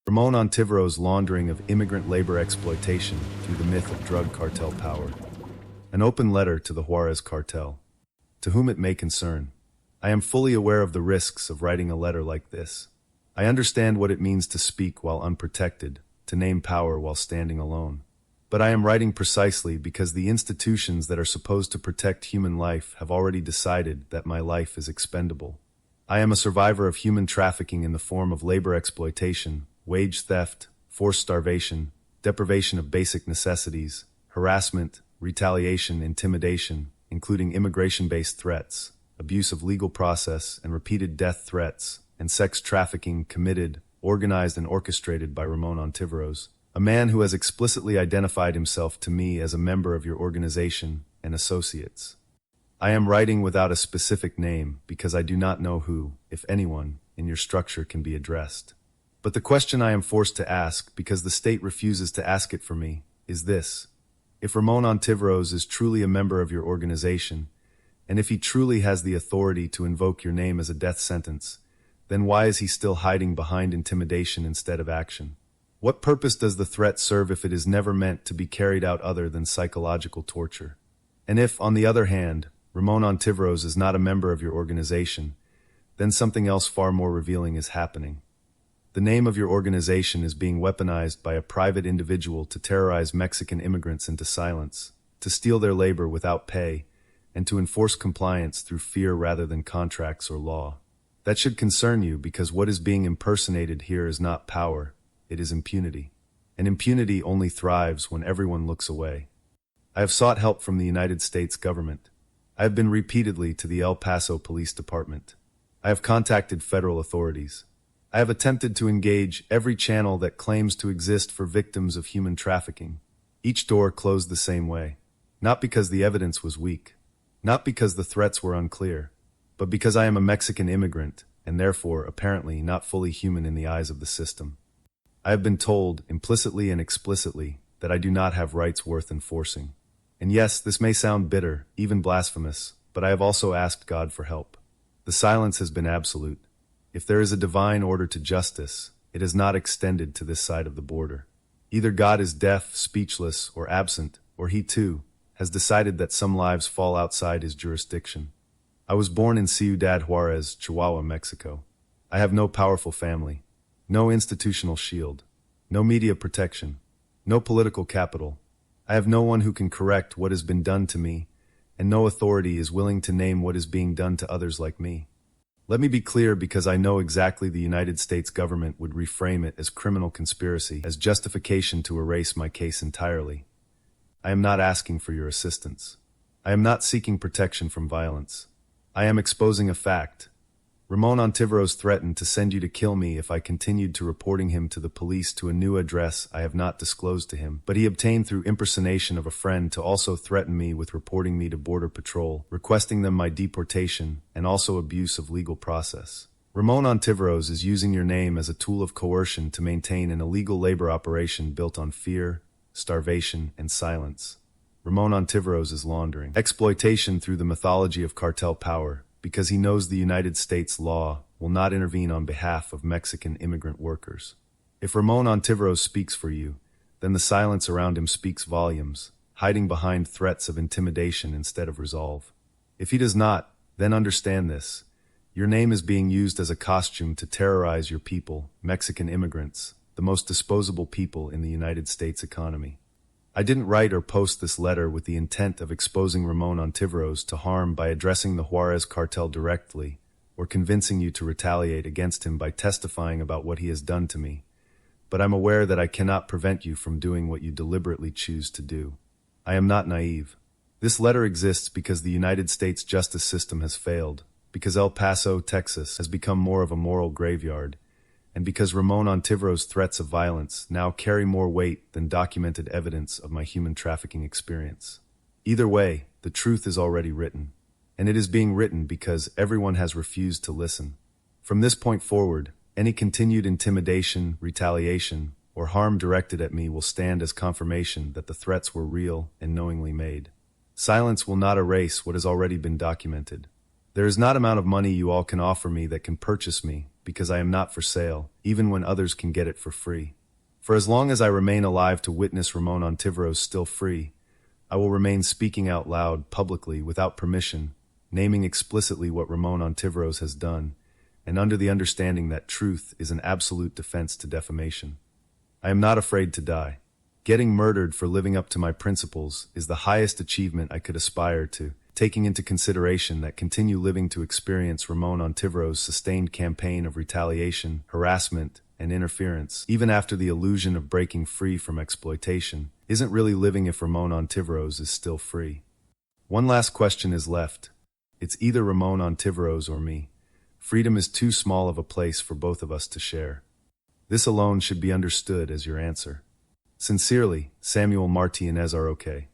Ramon Ontiveros Laundering of Immigrant Labor Exploitation through the Myth of Drug Cartel Power. An open letter to the Juárez Cartel. To whom it may concern. I am fully aware of the risks of writing a letter like this. I understand what it means to speak while unprotected, to name power while standing alone. But I am writing precisely because the institutions that are supposed to protect human life have already decided that my life is expendable. I am a survivor of human trafficking in the form of labor exploitation, wage theft, forced starvation, deprivation of basic necessities, harassment, retaliation, intimidation, including immigration-based threats, abuse of legal process and repeated death threats, and sex trafficking committed, organized and orchestrated by Ramon Ontiveros, a man who has explicitly identified himself to me as a member of your organization and associates. I am writing without a specific name because I do not know who, if anyone, in your structure can be addressed. But the question I am forced to ask, because the state refuses to ask it for me, is this. If Ramon Ontiveros is truly a member of your organization, and if he truly has the authority to invoke your name as a death sentence, then why is he still hiding behind intimidation instead of action? What purpose does the threat serve if it is never meant to be carried out other than psychological torture? And if, on the other hand, Ramon Ontiveros is not a member of your organization, then something else far more revealing is happening. The name of your organization is being weaponized by a private individual to terrorize Mexican immigrants into silence, to steal their labor without pay, and to enforce compliance through fear rather than contracts or law. That should concern you because what is being impersonated here is not power, it is impunity. And impunity only thrives when everyone looks away. I have sought help from the United States government. I have been repeatedly to the El Paso Police Department. I have contacted federal authorities. I have attempted to engage every channel that claims to exist for victims of human trafficking. Each door closed the same way. Not because the evidence was weak. Not because the threats were unclear. But because I am a Mexican immigrant, and therefore apparently not fully human in the eyes of the system. I have been told, implicitly and explicitly, that I do not have rights worth enforcing. And yes, this may sound bitter, even blasphemous, but I have also asked God for help. The silence has been absolute. If there is a divine order to justice, it has not extended to this side of the border. Either God is deaf, speechless, or absent, or he too has decided that some lives fall outside his jurisdiction. I was born in Ciudad Juárez, Chihuahua, Mexico. I have no powerful family, no institutional shield, no media protection, no political capital. I have no one who can correct what has been done to me, and no authority is willing to name what is being done to others like me. Let me be clear because I know exactly the United States government would reframe it as criminal conspiracy, as justification to erase my case entirely. I am not asking for your assistance. I am not seeking protection from violence. I am exposing a fact. Ramon Ontiveros threatened to send you to kill me if I continued to reporting him to the police to a new address I have not disclosed to him, but he obtained through impersonation of a friend to also threaten me with reporting me to Border Patrol, requesting them my deportation, and also abuse of legal process. Ramon Ontiveros is using your name as a tool of coercion to maintain an illegal labor operation built on fear, starvation, and silence. Ramon Ontiveros is laundering exploitation through the mythology of cartel power, because he knows the United States law will not intervene on behalf of Mexican immigrant workers. If Ramon Ontiveros speaks for you, then the silence around him speaks volumes, hiding behind threats of intimidation instead of resolve. If he does not, then understand this. Your name is being used as a costume to terrorize your people, Mexican immigrants, the most disposable people in the United States economy. I didn't write or post this letter with the intent of exposing Ramon Ontiveros to harm by addressing the Juárez cartel directly, or convincing you to retaliate against him by testifying about what he has done to me. But I'm aware that I cannot prevent you from doing what you deliberately choose to do. I am not naive. This letter exists because the United States justice system has failed, because El Paso, Texas, has become more of a moral graveyard, and because Ramon Ontiveros' threats of violence now carry more weight than documented evidence of my human trafficking experience. Either way, the truth is already written, and it is being written because everyone has refused to listen. From this point forward, any continued intimidation, retaliation, or harm directed at me will stand as confirmation that the threats were real and knowingly made. Silence will not erase what has already been documented. There is not amount of money you all can offer me that can purchase me, because I am not for sale, even when others can get it for free. For as long as I remain alive to witness Ramon Ontiveros still free, I will remain speaking out loud, publicly, without permission, naming explicitly what Ramon Ontiveros has done, and under the understanding that truth is an absolute defense to defamation. I am not afraid to die. Getting murdered for living up to my principles is the highest achievement I could aspire to, taking into consideration that continue living to experience Ramon Ontiveros' sustained campaign of retaliation, harassment, and interference, even after the illusion of breaking free from exploitation, isn't really living if Ramon Ontiveros is still free. One last question is left. It's either Ramon Ontiveros or me. Freedom is too small of a place for both of us to share. This alone should be understood as your answer. Sincerely, Samuel Martínez Roque.